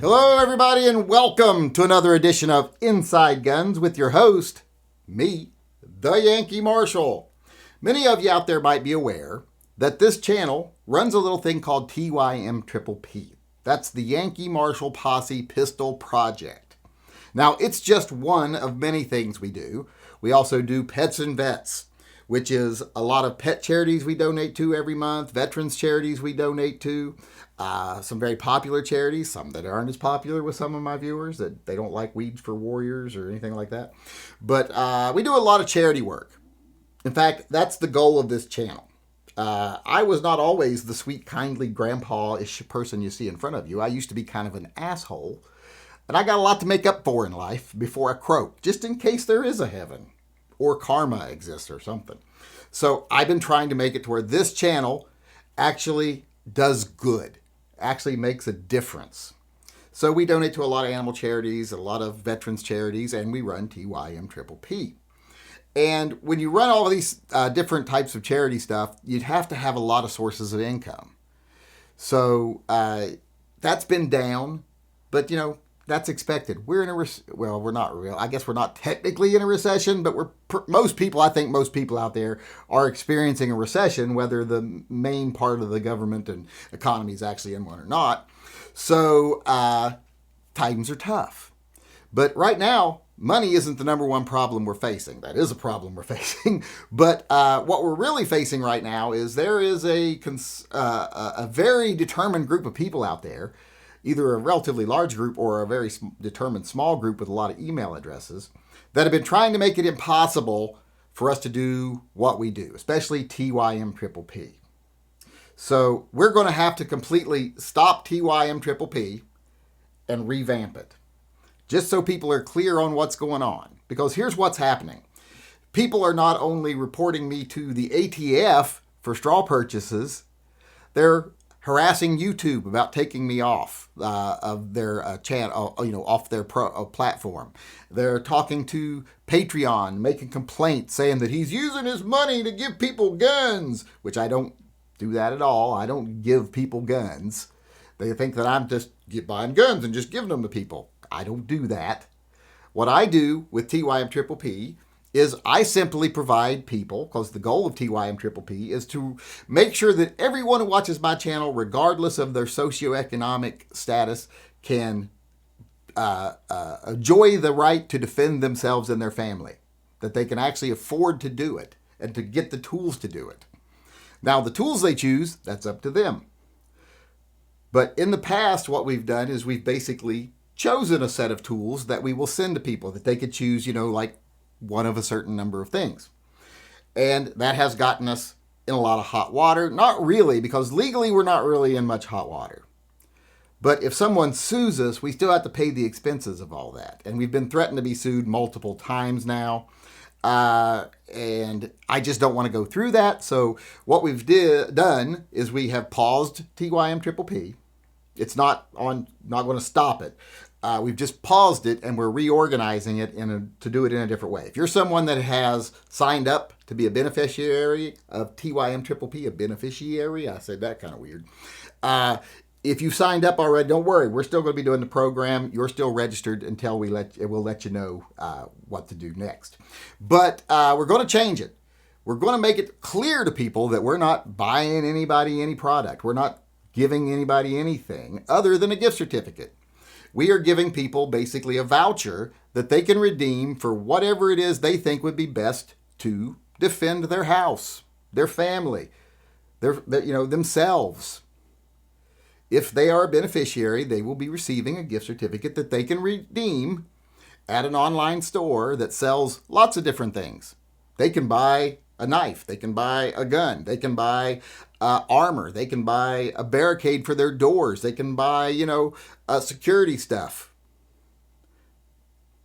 Hello, everybody, and welcome to another edition of Inside Guns with your host, me, the Yankee Marshal. Many of you out there might be aware that this channel runs a little thing called TYMPPP. That's the Yankee Marshal Posse Pistol Project. Now, it's just one of many things we do. We also do Pets and Vets, which is a lot of pet charities we donate to every month, veterans charities we donate to, some very popular charities, some that aren't as popular with some of my viewers, that they don't like Weeds for Warriors or anything like that. But we do a lot of charity work. In fact, that's the goal of this channel. I was not always the sweet, kindly, grandpa-ish person you see in front of you. I used to be kind of an asshole. And I got a lot to make up for in life before I croak, just in case there is a heaven or karma exists or something. So I've been trying to make it to where this channel actually does good, actually makes a difference. So we donate to a lot of animal charities, a lot of veterans charities, and we run TYMPPP. And when you run all of these different types of charity stuff, you'd have to have a lot of sources of income. So that's been down, but that's expected. We're in a we're not real. I guess we're not technically in a recession, but most people out there are experiencing a recession, whether the main part of the government and economy is actually in one or not. So times are tough. But right now, money isn't the number one problem we're facing. That is a problem we're facing. But what we're really facing right now is there is a very determined group of people out there, either a relatively large group or a very determined small group with a lot of email addresses, that have been trying to make it impossible for us to do what we do, especially TYMPPP. So we're going to have to completely stop TYMPPP and revamp it, just so people are clear on what's going on. Because here's what's happening. People are not only reporting me to the ATF for straw purchases, they're harassing YouTube about taking me off of their channel, off their platform. They're talking to Patreon, making complaints, saying that he's using his money to give people guns, which I don't do that at all. I don't give people guns. They think that I'm just buying guns and just giving them to people. I don't do that. What I do with TYMPPP is I simply provide people, because the goal of TYMPPP is to make sure that everyone who watches my channel, regardless of their socioeconomic status, can enjoy the right to defend themselves and their family, that they can actually afford to do it and to get the tools to do it. Now, the tools they choose, that's up to them. But in the past, what we've done is we've basically chosen a set of tools that we will send to people that they could choose, like one of a certain number of things. And that has gotten us in a lot of hot water. Not really, because legally we're not really in much hot water. But if someone sues us, we still have to pay the expenses of all that. And we've been threatened to be sued multiple times now. And I just don't want to go through that. So what we've done is we have paused TYMPPP. It's not going to stop it. We've just paused it, and we're reorganizing it to do it in a different way. If you're someone that has signed up to be a beneficiary of TYMPPP, a beneficiary, I said that kind of weird. If you signed up already, don't worry. We're still going to be doing the program. You're still registered until we'll let you know what to do next. But we're going to change it. We're going to make it clear to people that we're not buying anybody any product. We're not giving anybody anything other than a gift certificate. We are giving people basically a voucher that they can redeem for whatever it is they think would be best to defend their house, their family, themselves. If they are a beneficiary, they will be receiving a gift certificate that they can redeem at an online store that sells lots of different things. They can buy a knife, they can buy a gun, they can buy armor, they can buy a barricade for their doors, they can buy, security stuff.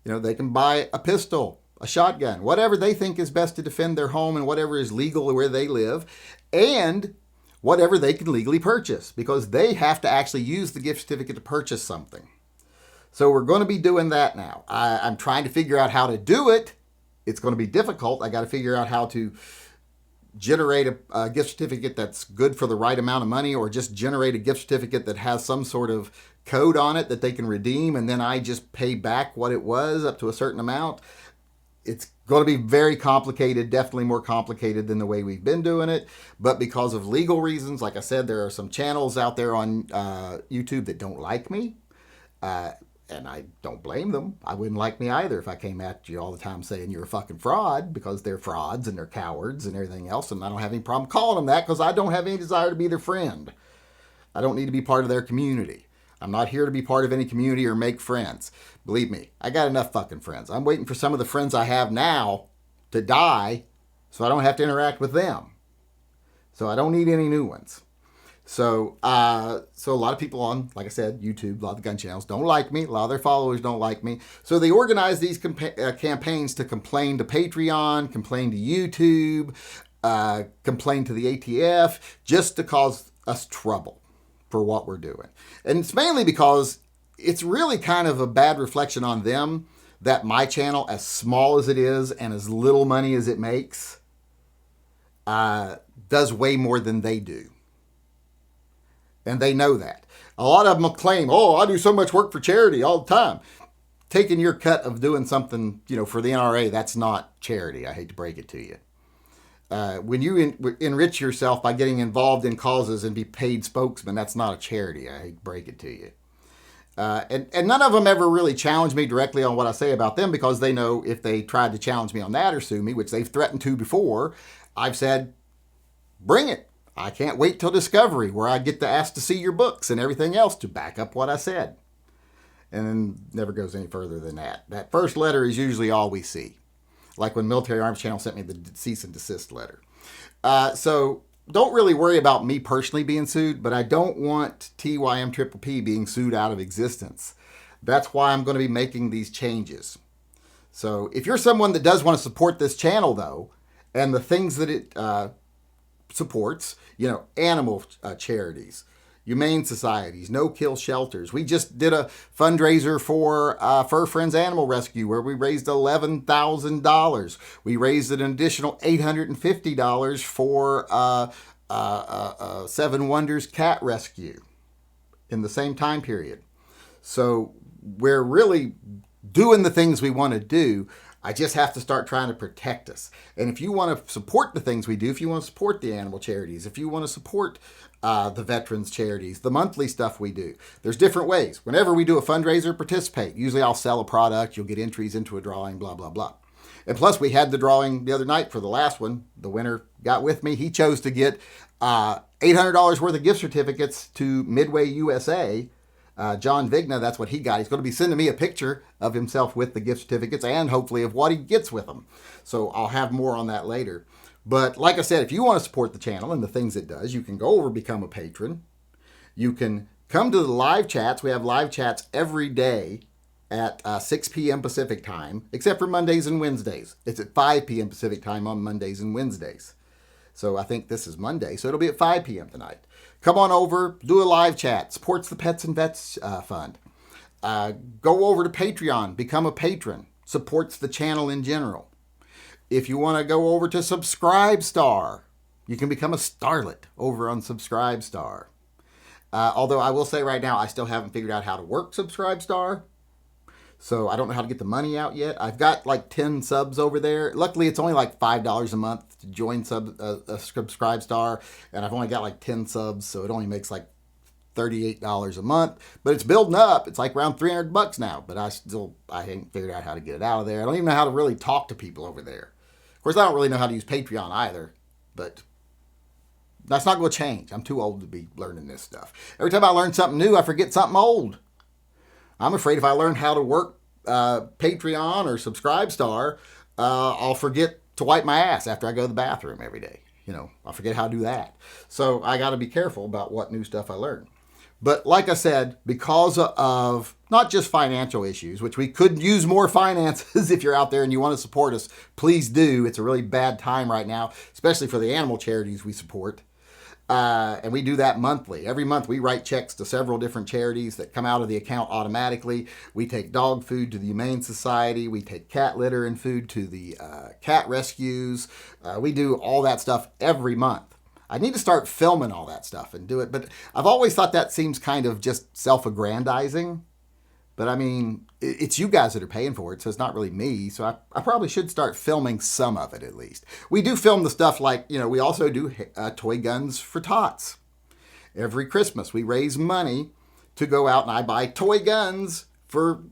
They can buy a pistol, a shotgun, whatever they think is best to defend their home and whatever is legal where they live, and whatever they can legally purchase, because they have to actually use the gift certificate to purchase something. So we're going to be doing that now. I'm trying to figure out how to do it. It's going to be difficult. I got to figure out how to generate a gift certificate that's good for the right amount of money, or just generate a gift certificate that has some sort of code on it that they can redeem, and then I just pay back what it was up to a certain amount. It's going to be very complicated, definitely more complicated than the way we've been doing it. But because of legal reasons, like I said, there are some channels out there on YouTube that don't like me. And I don't blame them. I wouldn't like me either if I came at you all the time saying you're a fucking fraud, because they're frauds and they're cowards and everything else. And I don't have any problem calling them that, because I don't have any desire to be their friend. I don't need to be part of their community. I'm not here to be part of any community or make friends. Believe me, I got enough fucking friends. I'm waiting for some of the friends I have now to die so I don't have to interact with them. So I don't need any new ones. So a lot of people on, like I said, YouTube, a lot of the gun channels don't like me. A lot of their followers don't like me. So they organize these campaigns to complain to Patreon, complain to YouTube, complain to the ATF, just to cause us trouble for what we're doing. And it's mainly because it's really kind of a bad reflection on them that my channel, as small as it is and as little money as it makes, does way more than they do. And they know that. A lot of them claim, oh, I do so much work for charity all the time. Taking your cut of doing something, for the NRA, that's not charity. I hate to break it to you. When you enrich yourself by getting involved in causes and be paid spokesman, that's not a charity. I hate to break it to you. And none of them ever really challenge me directly on what I say about them, because they know if they tried to challenge me on that or sue me, which they've threatened to before, I've said, bring it. I can't wait till discovery, where I get to ask to see your books and everything else to back up what I said. And then never goes any further than that. That first letter is usually all we see. Like when Military Arms Channel sent me the cease and desist letter. So don't really worry about me personally being sued, but I don't want TYMPPP being sued out of existence. That's why I'm going to be making these changes. So if you're someone that does want to support this channel, though, and the things that it supports, animal charities, humane societies, no-kill shelters. We just did a fundraiser for Fur Friends Animal Rescue, where we raised $11,000. We raised an additional $850 for Seven Wonders Cat Rescue in the same time period. So we're really doing the things we want to do. I just have to start trying to protect us. And if you want to support the things we do, if you want to support the animal charities, if you want to support the veterans charities, the monthly stuff we do, there's different ways. Whenever we do a fundraiser, participate. Usually I'll sell a product, you'll get entries into a drawing, blah, blah, blah. And plus we had the drawing the other night for the last one. The winner got with me. He chose to get $800 worth of gift certificates to Midway USA. John Vigna, that's what he got. He's going to be sending me a picture of himself with the gift certificates and hopefully of what he gets with them. So I'll have more on that later. But like I said, if you want to support the channel and the things it does, you can go over, become a patron. You can come to the live chats. We have live chats every day at 6 p.m. Pacific time, except for Mondays and Wednesdays. It's at 5 p.m. Pacific time on Mondays and Wednesdays. So I think this is Monday, so it'll be at 5 p.m. tonight. Come on over, do a live chat. Supports the Pets and Vets Fund. Go over to Patreon, become a patron. Supports the channel in general. If you want to go over to Subscribestar, you can become a starlet over on Subscribestar. Although I will say right now, I still haven't figured out how to work Subscribestar. So I don't know how to get the money out yet. I've got like 10 subs over there. Luckily, it's only like $5 a month to join Subscribestar. And I've only got like 10 subs, so it only makes like $38 a month. But it's building up. It's like around $300 now. But I ain't figured out how to get it out of there. I don't even know how to really talk to people over there. Of course, I don't really know how to use Patreon either. But that's not going to change. I'm too old to be learning this stuff. Every time I learn something new, I forget something old. I'm afraid if I learn how to work Patreon or Subscribestar, I'll forget to wipe my ass after I go to the bathroom every day. I'll forget how to do that. So I got to be careful about what new stuff I learn. But like I said, because of not just financial issues, which we could use more finances if you're out there and you want to support us, please do. It's a really bad time right now, especially for the animal charities we support. And we do that monthly. Every month we write checks to several different charities that come out of the account automatically. We take dog food to the Humane Society. We take cat litter and food to the cat rescues. We do all that stuff every month. I need to start filming all that stuff and do it. But I've always thought that seems kind of just self-aggrandizing. But I mean, it's you guys that are paying for it, so it's not really me. So I probably should start filming some of it at least. We do film the stuff like, we also do toy guns for tots. Every Christmas, we raise money to go out and I buy toy guns for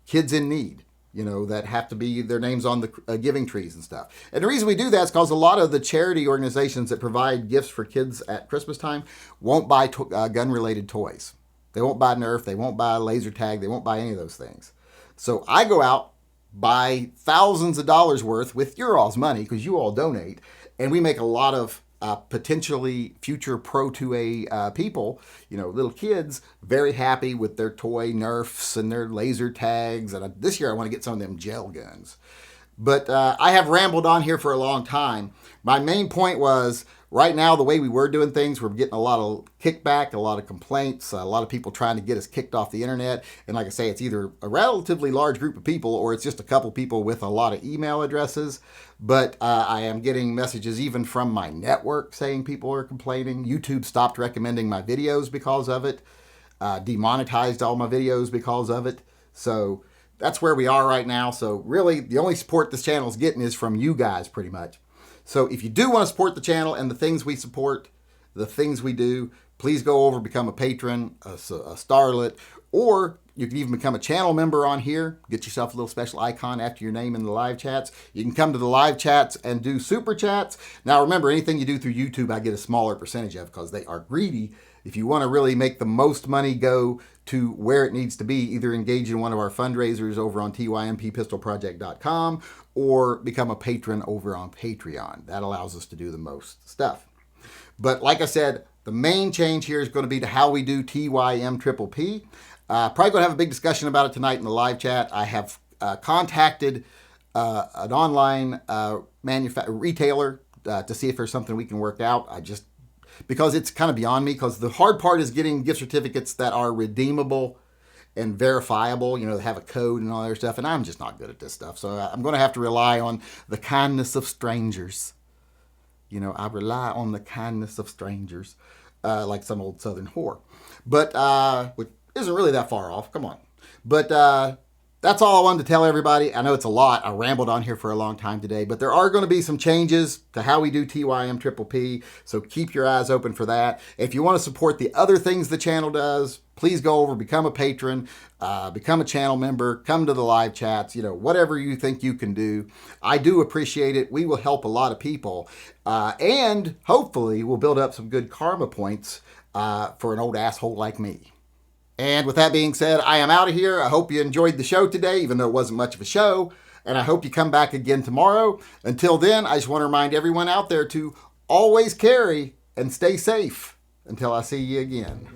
kids in need, that have to be their names on the giving trees and stuff. And the reason we do that is because a lot of the charity organizations that provide gifts for kids at Christmas time won't buy gun-related toys. They won't buy Nerf, they won't buy laser tag, they won't buy any of those things. So I go out, buy thousands of dollars worth with your all's money, because you all donate, and we make a lot of potentially future Pro 2A people, little kids, very happy with their toy Nerfs and their laser tags. And this year I want to get some of them gel guns. But I have rambled on here for a long time. My main point was, right now, the way we were doing things, we're getting a lot of kickback, a lot of complaints, a lot of people trying to get us kicked off the internet. And like I say, it's either a relatively large group of people or it's just a couple people with a lot of email addresses. But I am getting messages even from my network saying people are complaining. YouTube stopped recommending my videos because of it, demonetized all my videos because of it. So that's where we are right now. So really, the only support this channel is getting is from you guys pretty much. So if you do want to support the channel and the things we support, the things we do, please go over, become a patron, a starlet, or you can even become a channel member on here. Get yourself a little special icon after your name in the live chats. You can come to the live chats and do super chats. Now remember, anything you do through YouTube, I get a smaller percentage of because they are greedy. If you want to really make the most money go to where it needs to be, either engage in one of our fundraisers over on TYMPPistolproject.com or become a patron over on Patreon. That allows us to do the most stuff. But like I said, the main change here is going to be to how we do TYMPPP. Probably going to have a big discussion about it tonight in the live chat. I have contacted an online retailer to see if there's something we can work out. Because it's kind of beyond me, because the hard part is getting gift certificates that are redeemable and verifiable, that have a code and all that stuff, and I'm just not good at this stuff. So I'm going to have to rely on the kindness of strangers. I rely on the kindness of strangers, like some old Southern whore. But, which isn't really that far off, come on. But that's all I wanted to tell everybody. I know it's a lot. I rambled on here for a long time today, but there are going to be some changes to how we do TYMPPP, so keep your eyes open for that. If you want to support the other things the channel does, please go over, become a patron, become a channel member, come to the live chats, whatever you think you can do. I do appreciate it. We will help a lot of people, and hopefully we'll build up some good karma points for an old asshole like me. And with that being said, I am out of here. I hope you enjoyed the show today, even though it wasn't much of a show. And I hope you come back again tomorrow. Until then, I just want to remind everyone out there to always carry and stay safe until I see you again.